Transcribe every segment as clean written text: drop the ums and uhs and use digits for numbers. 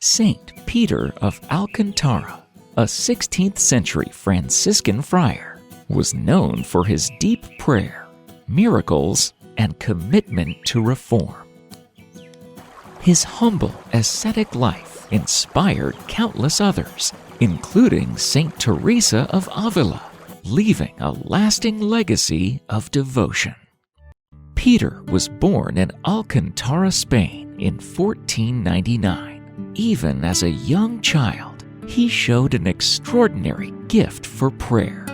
Saint Peter of Alcantara, a 16th century Franciscan friar, was known for his deep prayer, miracles, and commitment to reform. His humble ascetic life inspired countless others, including Saint Teresa of Avila, leaving a lasting legacy of devotion. Peter was born in Alcantara, Spain in 1499. Even as a young child, he showed an extraordinary gift for prayer.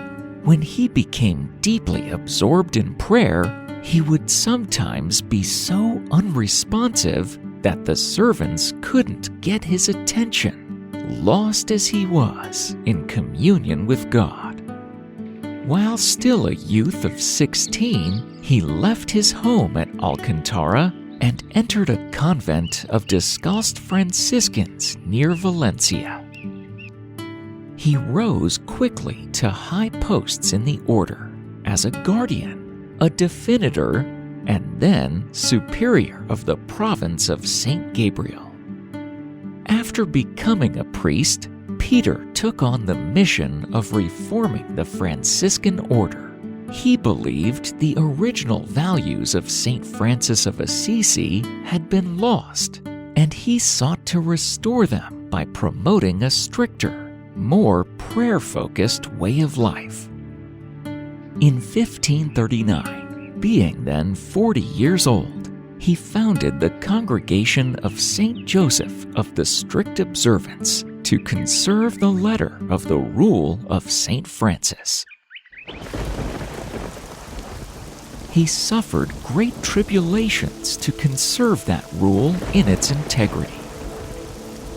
When he became deeply absorbed in prayer, he would sometimes be so unresponsive that the servants couldn't get his attention, lost as he was in communion with God. While still a youth of 16, he left his home at Alcantara and entered a convent of Descalced Franciscans near Valencia. He rose quickly to high posts in the order as a guardian, a definitor, and then superior of the province of St. Gabriel. After becoming a priest, Peter took on the mission of reforming the Franciscan order. He believed the original values of Saint Francis of Assisi had been lost, and he sought to restore them by promoting a stricter, more prayer-focused way of life. In 1539, being then 40 years old, he founded the Congregation of Saint Joseph of the Strict Observance to conserve the letter of the rule of Saint Francis. He suffered great tribulations to conserve that rule in its integrity.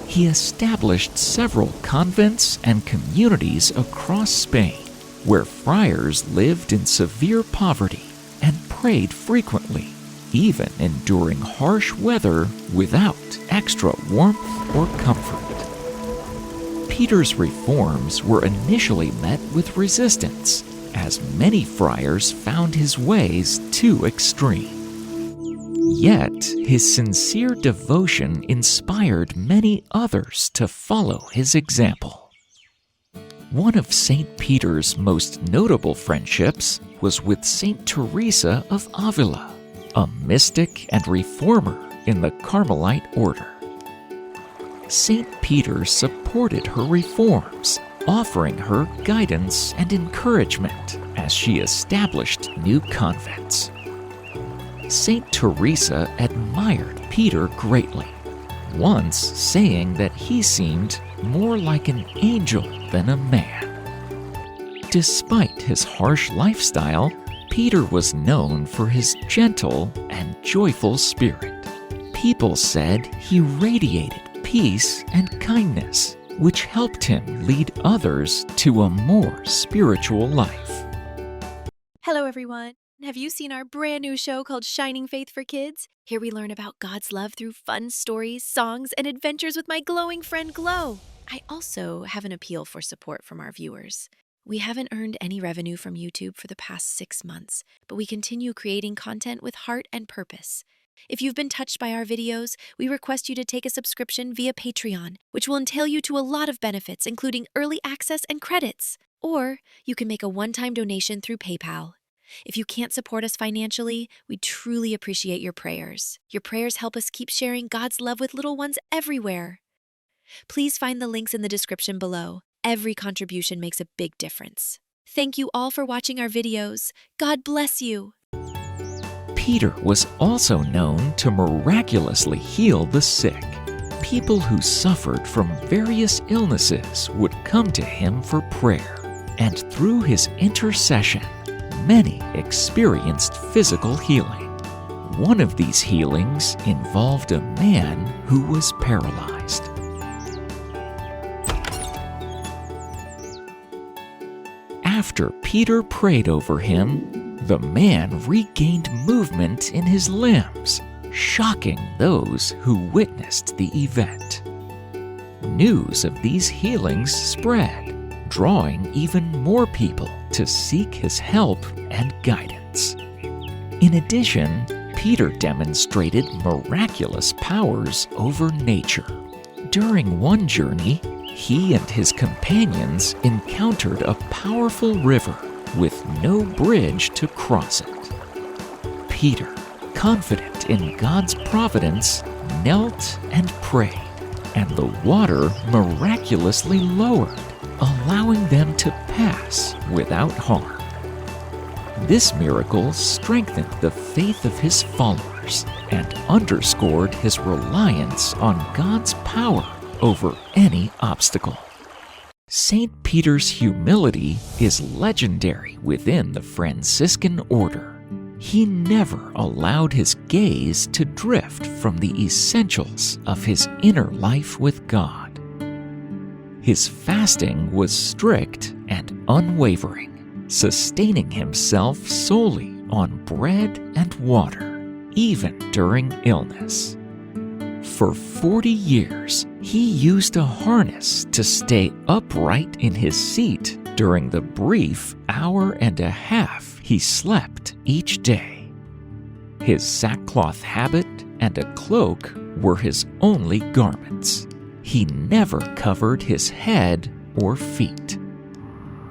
He established several convents and communities across Spain, where friars lived in severe poverty and prayed frequently, even enduring harsh weather without extra warmth or comfort. Peter's reforms were initially met with resistance, as many friars found his ways too extreme. Yet, his sincere devotion inspired many others to follow his example. One of Saint Peter's most notable friendships was with Saint Teresa of Avila, a mystic and reformer in the Carmelite Order. Saint Peter supported her reforms, offering her guidance and encouragement as she established new convents. Saint Teresa admired Peter greatly, once saying that he seemed more like an angel than a man. Despite his harsh lifestyle, Peter was known for his gentle and joyful spirit. People said he radiated peace and kindness, which helped him lead others to a more spiritual life. Hello, everyone. Have you seen our brand new show called Shining Faith for Kids? Here we learn about God's love through fun stories, songs, and adventures with my glowing friend Glow. I also have an appeal for support from our viewers. We haven't earned any revenue from YouTube for the past 6 months, but we continue creating content with heart and purpose. If you've been touched by our videos, we request you to take a subscription via Patreon, which will entail you to a lot of benefits, including early access and credits. Or you can make a one-time donation through PayPal. If you can't support us financially, we truly appreciate your prayers. Your prayers help us keep sharing God's love with little ones everywhere. Please find the links in the description below. Every contribution makes a big difference. Thank you all for watching our videos. God bless you. Peter was also known to miraculously heal the sick. People who suffered from various illnesses would come to him for prayer, and through his intercession, many experienced physical healing. One of these healings involved a man who was paralyzed. After Peter prayed over him, the man regained movement in his limbs, shocking those who witnessed the event. News of these healings spread, drawing even more people to seek his help and guidance. In addition, Peter demonstrated miraculous powers over nature. During one journey, he and his companions encountered a powerful river with no bridge to cross it. Peter, confident in God's providence, knelt and prayed, and the water miraculously lowered, allowing them to pass without harm. This miracle strengthened the faith of his followers and underscored his reliance on God's power over any obstacle. Saint Peter's humility is legendary within the Franciscan order. He never allowed his gaze to drift from the essentials of his inner life with God. His fasting was strict and unwavering, sustaining himself solely on bread and water, even during illness. For 40 years, he used a harness to stay upright in his seat during the brief hour and a half he slept each day. His sackcloth habit and a cloak were his only garments. He never covered his head or feet.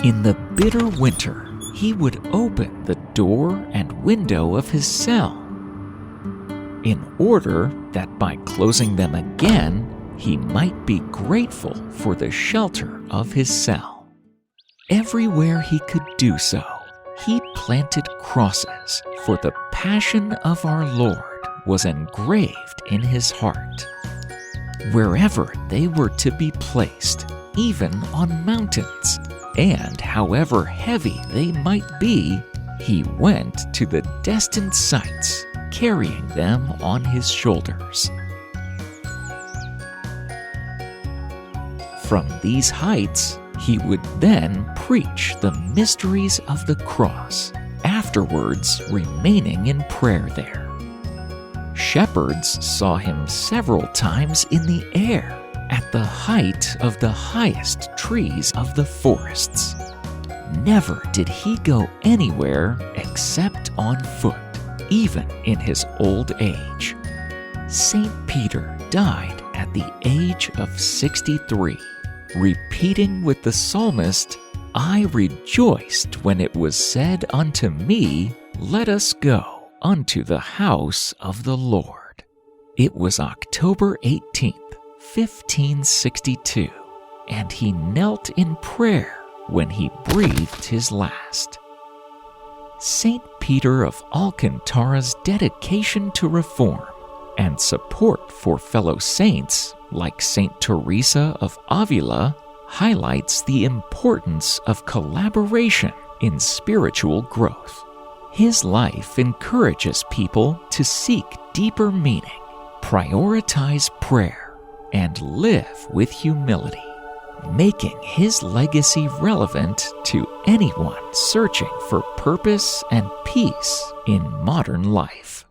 In the bitter winter, he would open the door and window of his cell, in order that by closing them again, he might be grateful for the shelter of his cell. Everywhere he could do so, he planted crosses, for the passion of our Lord was engraved in his heart. Wherever they were to be placed, even on mountains, and however heavy they might be, he went to the destined sites, carrying them on his shoulders. From these heights, he would then preach the mysteries of the cross, afterwards remaining in prayer there. Shepherds saw him several times in the air, at the height of the highest trees of the forests. Never did he go anywhere except on foot, even in his old age. Saint Peter died at the age of 63, repeating with the psalmist, "I rejoiced when it was said unto me, let us go unto the house of the Lord." It was October 18th, 1562, and he knelt in prayer when he breathed his last. Saint Peter of Alcantara's dedication to reform and support for fellow saints like Saint Teresa of Avila highlights the importance of collaboration in spiritual growth. His life encourages people to seek deeper meaning, prioritize prayer, and live with humility, making his legacy relevant to anyone searching for purpose and peace in modern life.